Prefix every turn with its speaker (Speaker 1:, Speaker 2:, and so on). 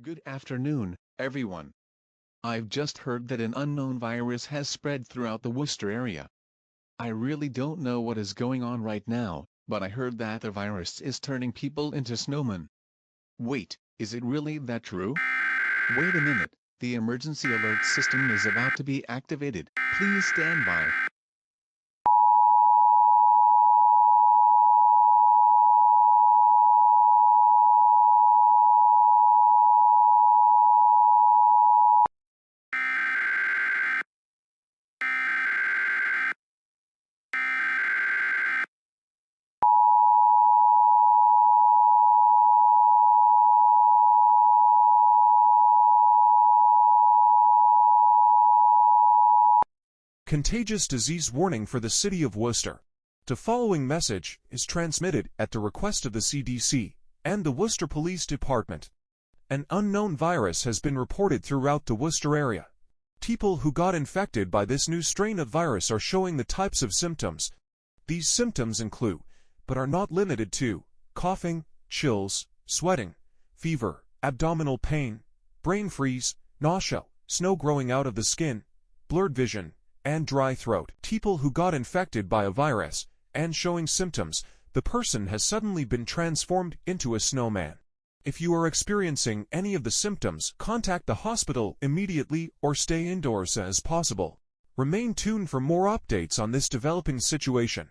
Speaker 1: Good afternoon, everyone. I've just heard that an unknown virus has spread throughout the Worcester area. I really don't know what is going on right now, but I heard that the virus is turning people into snowmen. Wait, is it really that true? Wait a minute, the emergency alert system is about to be activated. Please stand by.
Speaker 2: Contagious disease warning for the city of Worcester. The following message is transmitted at the request of the CDC and the Worcester Police Department. An unknown virus has been reported throughout the Worcester area. People who got infected by this new strain of virus are showing the types of symptoms. These symptoms include, but are not limited to, coughing, chills, sweating, fever, abdominal pain, brain freeze, nausea, snow growing out of the skin, blurred vision, and dry throat. People who got infected by a virus and showing symptoms, the person has suddenly been transformed into a snowman. If you are experiencing any of the symptoms, contact the hospital immediately or stay indoors as possible. Remain tuned for more updates on this developing situation.